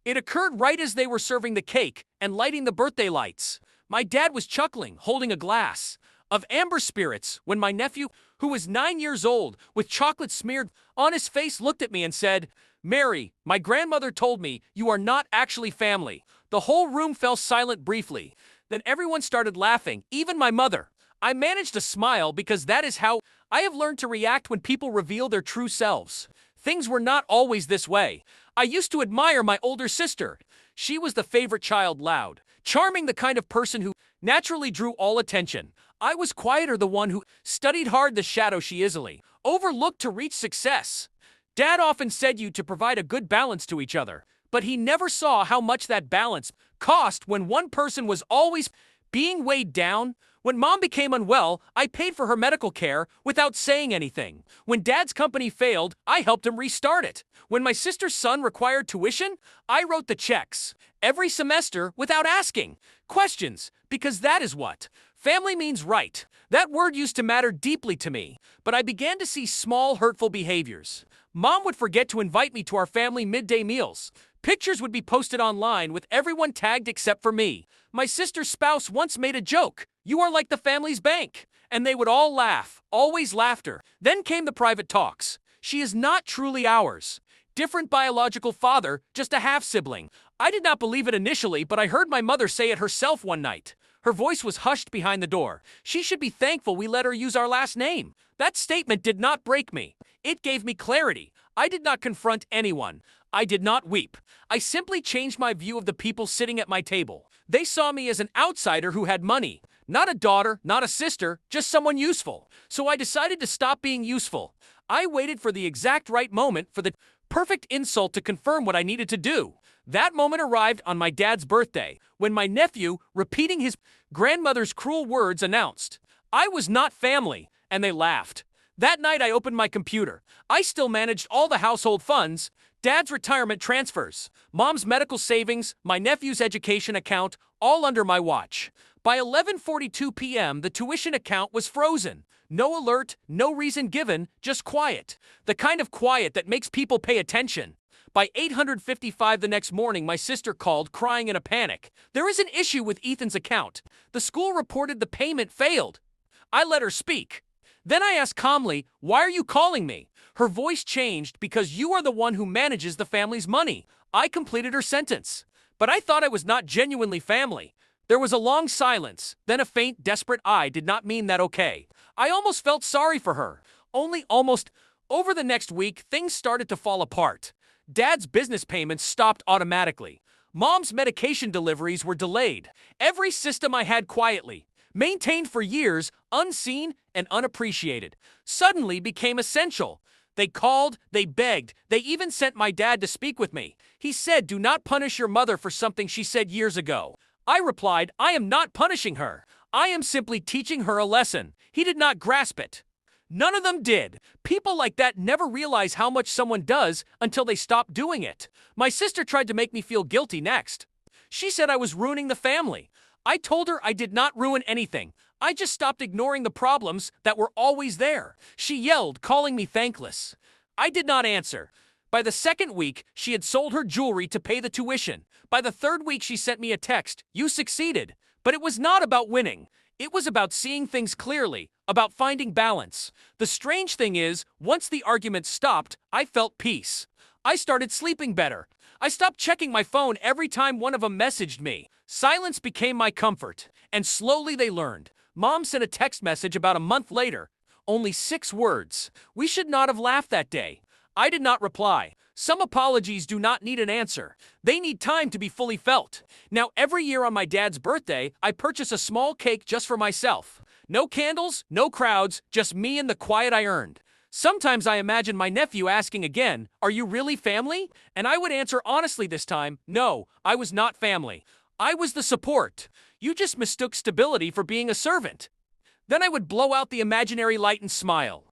It occurred right as they were serving the cake and lighting the birthday lights. My dad was chuckling, holding a glass of amber spirits, when my nephew, who was 9 years old, with chocolate smeared on his face, looked at me and said, "Mary, my grandmother told me you are not actually family." The whole room fell silent briefly. Then everyone started laughing, even my mother. I managed to smile because that is how I have learned to react when people reveal their true selves. Things were not always this way. I used to admire my older sister. She was the favorite child, loud, charming, the kind of person who naturally drew all attention. I was quieter, the one who studied hard, the shadow she easily overlooked to reach success. Dad often said you to provide a good balance to each other, but he never saw how much that balance cost when one person was always being weighed down. When Mom became unwell, I paid for her medical care without saying anything. When Dad's company failed, I helped him restart it. When my sister's son required tuition, I wrote the checks every semester without asking questions, because that is what family means, right? That word used to matter deeply to me, but I began to see small, hurtful behaviors. Mom would forget to invite me to our family midday meals. Pictures would be posted online with everyone tagged except for me. My sister's spouse once made a joke, "You are like the family's bank." And they would all laugh, always laughter. Then came the private talks. "She is not truly ours. Different biological father, just a half-sibling." I did not believe it initially, but I heard my mother say it herself one night. Her voice was hushed behind the door. "She should be thankful we let her use our last name." That statement did not break me. It gave me clarity. I did not confront anyone. I did not weep. I simply changed my view of the people sitting at my table. They saw me as an outsider who had money. Not a daughter, not a sister, just someone useful. So I decided to stop being useful. I waited for the exact right moment, for the perfect insult to confirm what I needed to do. That moment arrived on my dad's birthday, when my nephew, repeating his grandmother's cruel words, announced, "I was not family," and they laughed. That night I opened my computer. I still managed all the household funds, Dad's retirement transfers, Mom's medical savings, my nephew's education account, all under my watch. By 11:42 p.m., the tuition account was frozen. No alert, no reason given, just quiet. The kind of quiet that makes people pay attention. By 8:55 the next morning, my sister called, crying in a panic. "There is an issue with Ethan's account. The school reported the payment failed." I let her speak. Then I asked calmly, "Why are you calling me?" Her voice changed. "Because you are the one who manages the family's money." I completed her sentence. But I thought I was not genuinely family. There was a long silence, then a faint, desperate "I did not mean that, okay." I almost felt sorry for her. Only almost. Over the next week, things started to fall apart. Dad's business payments stopped automatically. Mom's medication deliveries were delayed. Every system I had quietly maintained for years, unseen and unappreciated, suddenly became essential. They called, they begged, they even sent my dad to speak with me. He said, "Do not punish your mother for something she said years ago." I replied, "I am not punishing her. I am simply teaching her a lesson." He did not grasp it. None of them did. People like that never realize how much someone does until they stop doing it. My sister tried to make me feel guilty next. She said I was ruining the family. I told her I did not ruin anything. I just stopped ignoring the problems that were always there. She yelled, calling me thankless. I did not answer. By the second week, she had sold her jewelry to pay the tuition. By the third week, she sent me a text, "You succeeded." But it was not about winning. It was about seeing things clearly, about finding balance. The strange thing is, once the argument stopped, I felt peace. I started sleeping better. I stopped checking my phone every time one of them messaged me. Silence became my comfort, and slowly they learned. Mom sent a text message about a month later. Only 6 words. "We should not have laughed that day." I did not reply. Some apologies do not need an answer. They need time to be fully felt. Now every year on my dad's birthday, I purchase a small cake just for myself. No candles, no crowds, just me and the quiet I earned. Sometimes I imagine my nephew asking again, "Are you really family?" And I would answer honestly this time, "No, I was not family. I was the support. You just mistook stability for being a servant." Then I would blow out the imaginary light and smile.